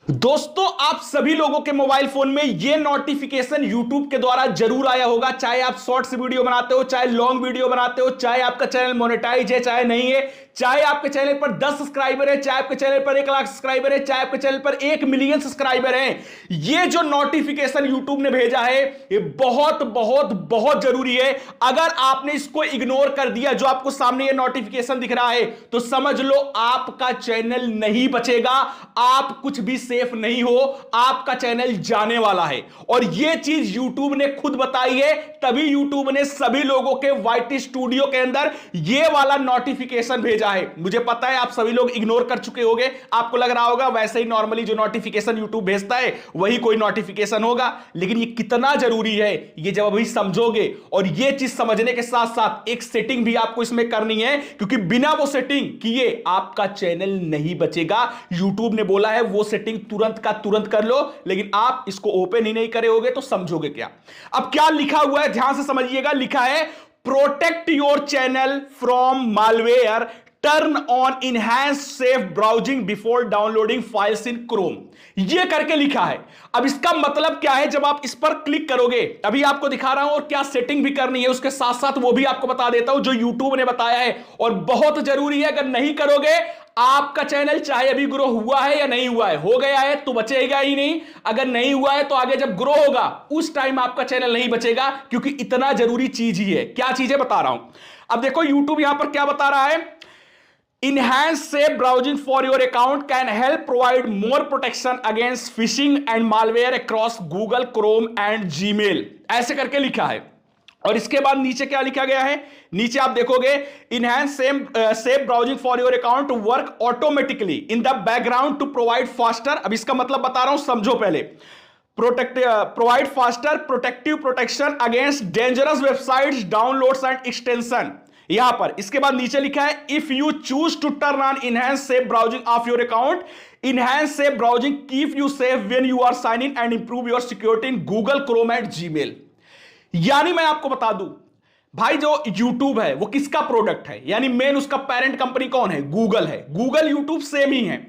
दोस्तों, आप सभी लोगों के मोबाइल फोन में यह नोटिफिकेशन YouTube के द्वारा जरूर आया होगा। चाहे आप शॉर्ट्स वीडियो बनाते हो, चाहे लॉन्ग वीडियो बनाते हो, चाहे आपका चैनल मोनेटाइज है चाहे नहीं है, चाहे आपके चैनल पर 10 सब्सक्राइबर है, चाहे आपके चैनल पर 1 लाख सब्सक्राइबर है, चाहे आपके चैनल पर 1 मिलियन सब्सक्राइबर है। यह जो नोटिफिकेशन YouTube ने भेजा है यह बहुत बहुत बहुत जरूरी है। अगर आपने इसको इग्नोर कर दिया, जो आपको सामने यह नोटिफिकेशन दिख रहा है, तो समझ लो आपका चैनल नहीं बचेगा, आप कुछ भी सेफ नहीं हो, आपका चैनल जाने वाला है। और यह चीज YouTube ने खुद बताई है, तभी YouTube ने सभी लोगों के YT स्टूडियो के अंदर यह वाला नोटिफिकेशन भेजा है। मुझे पता है आप सभी लोग इग्नोर कर चुके होंगे, आपको लग रहा होगा वैसे ही नॉर्मली जो नोटिफिकेशन YouTube भेजता है वही कोई नोटिफिकेशन होगा, लेकिन ये कितना जरूरी है ये जब अभी समझोगे। और ये चीज समझने के साथ साथ एक सेटिंग भी आपको इसमें करनी है, क्योंकि बिना वो सेटिंग किए आपका चैनल नहीं बचेगा। YouTube ने बोला है वो सेटिंग तुरंत का तुरंत कर लो, लेकिन आप इसको ओपन ही नहीं करोगे तो समझोगे क्या। अब क्या लिखा हुआ है ध्यान से समझिएगा। लिखा है protect your channel from malware, turn on enhance safe browsing before downloading files in Chrome. यह करके लिखा है। अब इसका मतलब क्या है, जब आप इस पर क्लिक करोगे, अभी आपको दिखा रहा हूं और क्या सेटिंग भी करनी है उसके साथ साथ वो भी आपको बता देता हूं जो YouTube ने बताया है, और बहुत जरूरी है। अगर नहीं करोगे आपका चैनल चाहे अभी ग्रो हुआ है या नहीं हुआ है, हो गया है तो बचेगा ही नहीं, अगर नहीं हुआ है तो आगे जब ग्रो होगा उस टाइम आपका चैनल नहीं बचेगा, क्योंकि इतना जरूरी चीज ही है। क्या चीज है बता रहा हूं। अब देखो YouTube यहां पर क्या बता रहा है, Enhanced safe browsing for your account can help provide more protection against phishing and malware across Google Chrome and Gmail। ऐसे करके लिखा है। और इसके बाद नीचे क्या लिखा गया है, नीचे आप देखोगे Enhanced safe browsing for your account to work automatically in the background to provide faster। अब इसका मतलब बता रहा हूं, समझो पहले। Provide faster protective protection against dangerous websites, downloads and extension. यहां पर इसके बाद नीचे लिखा है if you choose to turn on enhance safe browsing of your account, enhance safe browsing keep you safe when you are sign in and improve your security in Google Chrome and Gmail. यानी मैं आपको बता दूं भाई, जो YouTube है वो किसका प्रोडक्ट है, यानी मेन उसका पेरेंट कंपनी कौन है, गूगल है। गूगल YouTube सेम ही है।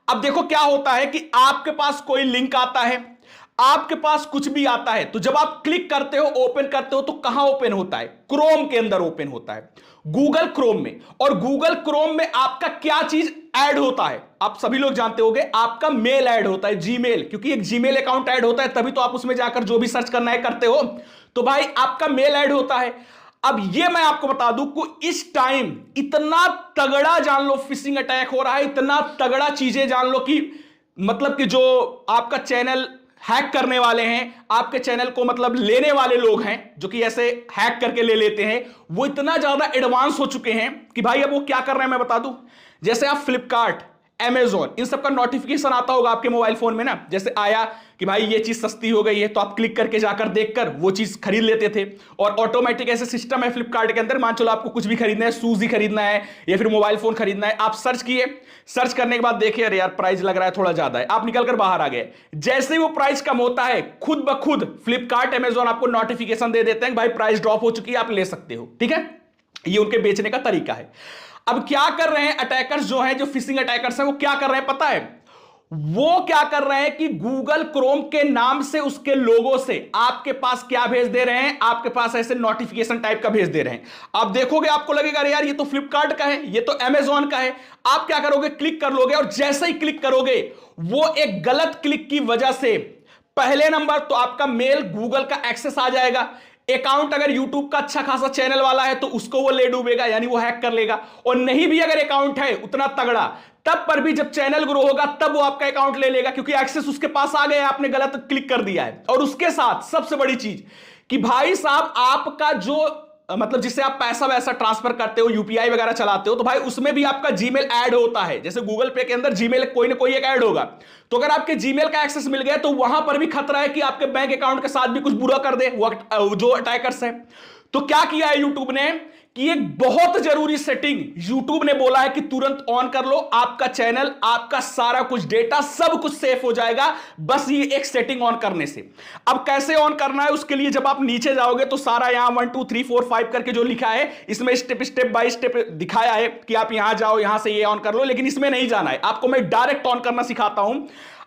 अब देखो क्या होता है कि आपके पास कोई लिंक आता है, आपके पास कुछ भी आता है, तो जब आप क्लिक करते हो ओपन करते हो तो कहां ओपन होता है, क्रोम के अंदर ओपन होता है, गूगल क्रोम में। और गूगल क्रोम में आपका क्या चीज ऐड होता है, आप सभी लोग जानते होंगे, आपका मेल ऐड होता है, जीमेल, क्योंकि एक जीमेल अकाउंट ऐड होता है तभी तो आप उसमें जाकर जो भी सर्च करना है करते हो। तो भाई आपका मेल ऐड होता है। अब ये मैं आपको बता दूं कि इस टाइम इतना तगड़ा जान लो फिशिंग अटैक हो रहा है, इतना तगड़ा चीजें जान लो कि मतलब कि जो आपका चैनल हैक करने वाले हैं, आपके चैनल को मतलब लेने वाले लोग हैं जो कि ऐसे हैक करके ले लेते हैं, वो इतना ज्यादा एडवांस हो चुके हैं कि भाई अब वो क्या कर रहे हैं मैं बता दूं। जैसे आप फ्लिपकार्ट, Amazon, इन सब का नोटिफिकेशन आता होगा आपके मोबाइल फोन में ना, जैसे आया कि भाई ये चीज सस्ती हो गई है, तो आप क्लिक करके जाकर देखकर वो चीज खरीद लेते थे। और ऑटोमेटिक ऐसे सिस्टम है फ्लिपकार्ट के अंदर, मान चलो आपको कुछ भी खरीदना है, शूज ही खरीदना है या फिर मोबाइल फोन खरीदना है, आप सर्च किए, सर्च करने के बाद देखिए अरे यार प्राइस लग रहा है थोड़ा ज्यादा है, आप निकल कर बाहर आ गए। जैसे ही वो प्राइस कम होता है, खुद ब खुद फ्लिपकार्ट, Amazon आपको नोटिफिकेशन दे देते हैं भाई प्राइस ड्रॉप हो चुकी है, आप ले सकते हो। ठीक है, ये उनके बेचने का तरीका है। अब क्या कर रहे हैं अटैकर्स, जो हैं, जो फिशिंग अटैकर्स हैं, वो क्या कर रहे हैं पता है, वो क्या कर रहे हैं कि गूगल क्रोम के नाम से, उसके लोगो से आपके पास क्या भेज दे रहे हैं, आपके पास ऐसे नोटिफिकेशन टाइप का भेज दे रहे हैं। आप देखोगे आपको लगेगा अरे यार ये तो फ्लिपकार्ट का है, ये तो Amazon का है। आप क्या करोगे, क्लिक कर लोगे, और जैसे ही क्लिक करोगे वो एक गलत क्लिक की वजह से पहले नंबर तो आपका मेल गूगल का एक्सेस आ जाएगा। अकाउंट अगर YouTube का अच्छा खासा चैनल वाला है तो उसको वो ले डूबेगा, यानी वो हैक कर लेगा। और नहीं भी अगर अकाउंट है उतना तगड़ा, तब पर भी जब चैनल ग्रो होगा तब वो आपका अकाउंट ले लेगा, क्योंकि एक्सेस उसके पास आ गया, आपने गलत क्लिक कर दिया है। और उसके साथ सबसे बड़ी चीज कि भाई साहब आपका जो मतलब जिससे आप पैसा वैसा ट्रांसफर करते हो, यूपीआई वगैरह चलाते हो, तो भाई उसमें भी आपका जीमेल ऐड होता है। जैसे गूगल पे के अंदर जीमेल कोई ना कोई एक ऐड होगा, तो अगर आपके जीमेल का एक्सेस मिल गया तो वहां पर भी खतरा है कि आपके बैंक अकाउंट के साथ भी कुछ बुरा कर दे वो जो अटैकर्स है। तो क्या किया है यूट्यूब ने कि एक बहुत जरूरी सेटिंग YouTube ने बोला है कि तुरंत ऑन कर लो, आपका चैनल, आपका सारा कुछ डेटा, सब कुछ सेफ हो जाएगा बस ये एक सेटिंग ऑन करने से। अब कैसे ऑन करना है, उसके लिए जब आप नीचे जाओगे तो सारा यहां 1 2 3 4 5 करके जो लिखा है, इसमें स्टेप बाय स्टेप दिखाया है कि आप यहां जाओ, यहां से ये ऑन कर लो, लेकिन इसमें नहीं जाना है आपको। मैं डायरेक्ट ऑन करना सिखाता हूं।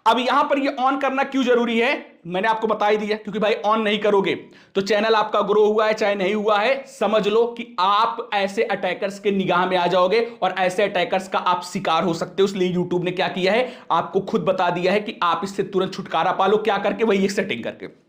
अब यहां पर ये ऑन करना क्यों जरूरी है, मैंने आपको बता ही दिया, क्योंकि भाई ऑन नहीं करोगे तो चैनल आपका ग्रो हुआ है चाहे नहीं हुआ है, समझ लो कि आप ऐसे अटैकर्स के निगाह में आ जाओगे और ऐसे अटैकर्स का आप शिकार हो सकते हो। इसलिए यूट्यूब ने क्या किया है, आपको खुद बता दिया है कि आप इससे तुरंत छुटकारा पालो। क्या करके, वही एक सेटिंग करके।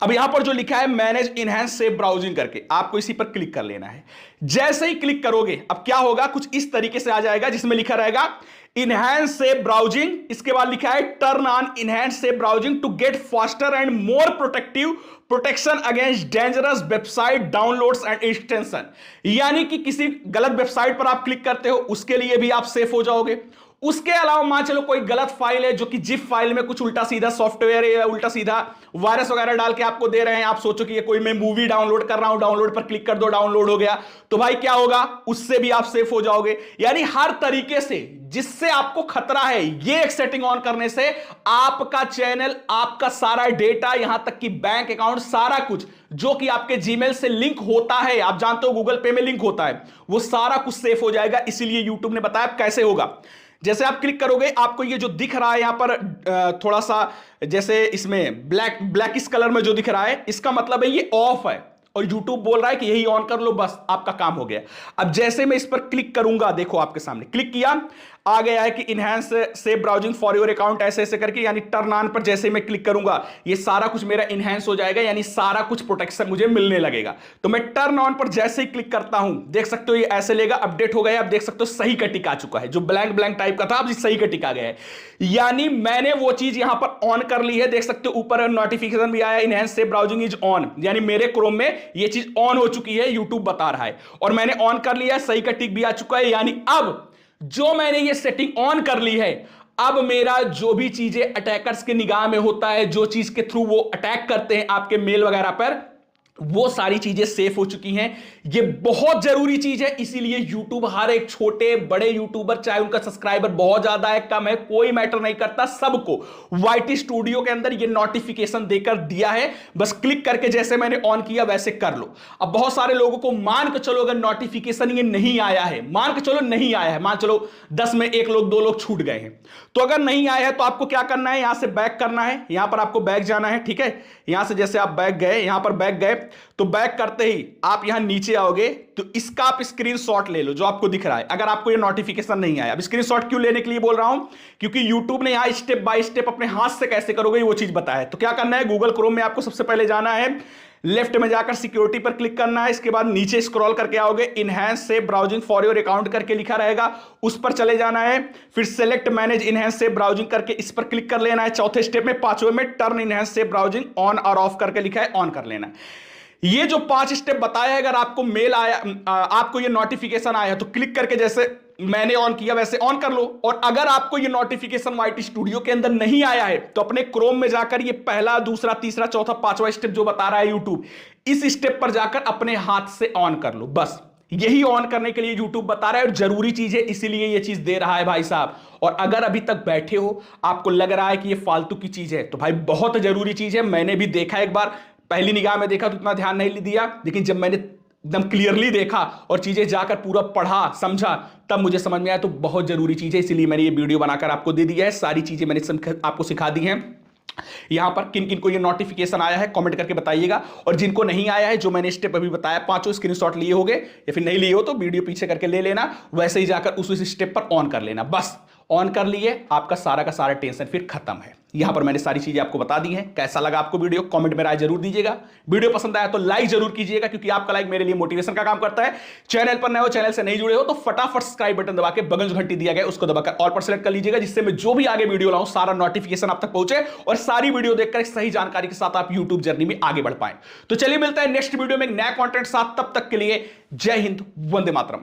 अब यहां पर जो लिखा है मैनेज इनहैंस सेफ ब्राउजिंग करके, आपको इसी पर क्लिक कर लेना है। जैसे ही क्लिक करोगे अब क्या होगा, कुछ इस तरीके से आ जाएगा जिसमें लिखा रहेगा इनहैंस सेफ ब्राउजिंग, इसके बाद लिखा है turn on enhance safe browsing to get faster and more protection against dangerous website downloads and extension. यानी कि किसी गलत वेबसाइट पर आप क्लिक करते हो उसके लिए भी आप सेफ हो जाओगे। उसके अलावा मान चलो कोई गलत फाइल है जो कि जिप फाइल में कुछ उल्टा सीधा सॉफ्टवेयर या उल्टा सीधा वायरस वगैरह डाल के आपको दे रहे हैं, आप सोचो कि ये कोई मैं मूवी डाउनलोड कर रहा हूं, डाउनलोड पर क्लिक कर दो, डाउनलोड हो गया, तो भाई क्या होगा, उससे भी आप सेफ हो जाओगे। यानी हर तरीके से जिससे आपको खतरा है, ये एक सेटिंग ऑन करने से आपका चैनल, आपका सारा डेटा, यहां तक कि बैंक अकाउंट, सारा कुछ जो कि आपके जीमेल से लिंक होता है, आप जानते हो गूगल पे में लिंक होता है, वो सारा कुछ सेफ हो जाएगा। इसीलिए यूट्यूब ने बताया कैसे होगा। जैसे आप क्लिक करोगे आपको ये जो दिख रहा है यहां पर थोड़ा सा जैसे इसमें ब्लैकिश कलर में जो दिख रहा है, इसका मतलब है ये ऑफ है और YouTube बोल रहा है कि यही ऑन कर लो, बस आपका काम हो गया। अब जैसे मैं इस पर क्लिक करूंगा, देखो आपके सामने क्लिक किया, आ गया है कि enhance safe browsing for your account, ऐसे ऐसे करके, यानी टर्न ऑन पर जैसे मैं क्लिक करूंगा ये सारा कुछ मेरा इनहैंस हो जाएगा, यानी सारा कुछ प्रोटेक्शन मुझे मिलने लगेगा। तो मैं टर्न ऑन पर जैसे ही क्लिक करता हूं, देख सकते हो ये ऐसे लेगा, अपडेट हो गया, आप देख सकते हो सही का टिक आ चुका है, जो ब्लैंक ब्लैंक टाइप का था अब सही का टिक आ गया है। यानी मैंने वो चीज यहां पर ऑन कर ली है, देख सकते हो ऊपर नोटिफिकेशन भी आया, enhance safe browsing is on, यानी मेरे क्रोम में ये चीज ऑन हो चुकी है, यूट्यूब बता रहा है, और मैंने ऑन कर लिया है, सही का टिक भी आ चुका है। यानी अब जो मैंने ये सेटिंग ऑन कर ली है, अब मेरा जो भी चीजें अटैकर्स के निगाह में होता है, जो चीज के थ्रू वो अटैक करते हैं आपके मेल वगैरह पर, वो सारी चीजें सेफ हो चुकी हैं। ये बहुत जरूरी चीज है, इसीलिए YouTube हर एक छोटे बड़े यूट्यूबर, चाहे उनका सब्सक्राइबर बहुत ज्यादा है कम है, कोई मैटर नहीं करता, सबको YT स्टूडियो के अंदर ये नोटिफिकेशन देकर दिया है। बस क्लिक करके जैसे मैंने ऑन किया वैसे कर लो। अब बहुत सारे लोगों को मान के चलो अगर नोटिफिकेशन ये नहीं आया है, मान के चलो नहीं आया है, मान चलो 10 में 1 लोग 2 लोग छूट गए हैं, तो अगर नहीं आया है तो आपको क्या करना है, यहां से बैक करना है, यहां पर आपको बैक जाना है, ठीक है। यहां से जैसे आप बैक गए, यहां पर बैक गए, तो बैक करते ही आप यहां नीचे आओगे, तो इसका आप स्क्रीनशॉट ले लो जो आपको दिख रहा है, अगर आपको ये नोटिफिकेशन नहीं आया। अब स्क्रीनशॉट क्यों लेने के लिए बोल रहा हूं, क्योंकि YouTube ने यहां स्टेप बाय स्टेप अपने हाथ से कैसे करोगे वो चीज बताया है। तो क्या करना है, गूगल क्रोम में आपको सबसे पहले जाना है, लेफ्ट में जाकर सिक्योरिटी पर क्लिक करना है, इसके बाद नीचे स्क्रॉल करके आओगे, enhance safe browsing for your account करके लिखा रहेगा, उस पर चले जाना है, फिर select manage enhance safe browsing करके इस पर क्लिक कर लेना है। चौथे स्टेप में, पांचवें में turn enhance safe browsing on और ऑफ करके लिखा है, ऑन कर लेना है। ये जो 5 स्टेप बताया, अगर आपको मेल आया, आपको ये नोटिफिकेशन आया तो क्लिक करके जैसे मैंने ऑन किया वैसे ऑन कर लो। और अगर आपको ये नोटिफिकेशन YT स्टूडियो के अंदर नहीं आया है तो अपने क्रोम में जाकर ये पहला, दूसरा, तीसरा, चौथा, 5वां स्टेप जो बता रहा है यूट्यूब, इस स्टेप पर जाकर अपने हाथ से ऑन कर लो। बस यही ऑन करने के लिए यूट्यूब बता रहा है, और जरूरी चीज है इसीलिए ये चीज दे रहा है भाई साहब। और अगर अभी तक बैठे हो, आपको लग रहा है कि ये फालतू की चीज है, तो भाई बहुत जरूरी चीज है। मैंने भी देखा, एक बार पहली निगाह में देखा तो इतना ध्यान नहीं दिया, लेकिन जब मैंने एकदम क्लियरली देखा और चीजें जाकर पूरा पढ़ा समझा, तब मुझे समझ में आया तो बहुत जरूरी चीज है, इसीलिए मैंने ये वीडियो बनाकर आपको दे दिया है। सारी चीजें मैंने आपको सिखा दी हैं। यहां पर किन किन को ये नोटिफिकेशन आया है कमेंट करके बताइएगा, और जिनको नहीं आया है, जो मैंने स्टेप अभी बताया, 5 स्क्रीनशॉट लिए होंगे, या फिर नहीं लिए हो तो वीडियो पीछे करके ले लेना, वैसे ही जाकर उस स्टेप पर ऑन कर लेना। बस ऑन कर लिए, आपका सारा का सारा टेंशन फिर खत्म है। यहां पर मैंने सारी चीजें आपको बता दी हैं। कैसा लगा आपको वीडियो, कमेंट में राय जरूर दीजिएगा। वीडियो पसंद आया तो लाइक जरूर कीजिएगा, क्योंकि आपका लाइक मेरे लिए मोटिवेशन का काम करता है। चैनल पर नए हो, चैनल से नहीं जुड़े हो तो फटाफट सब्सक्राइब बटन दबा के बगल जो घंटी दिया गया उसको दबाकर ऑल पर सेलेक्ट कर लीजिएगा, जिससे मैं जो भी आगे वीडियो लाऊं सारा नोटिफिकेशन आप तक पहुंचे और सारी वीडियो देखकर सही जानकारी के साथ आप यूट्यूब जर्नी में आगे बढ़ पाए। तो चलिए मिलता है नेक्स्ट वीडियो में एक नया कंटेंट साथ, तब तक के लिए जय हिंद, वंदे मातरम।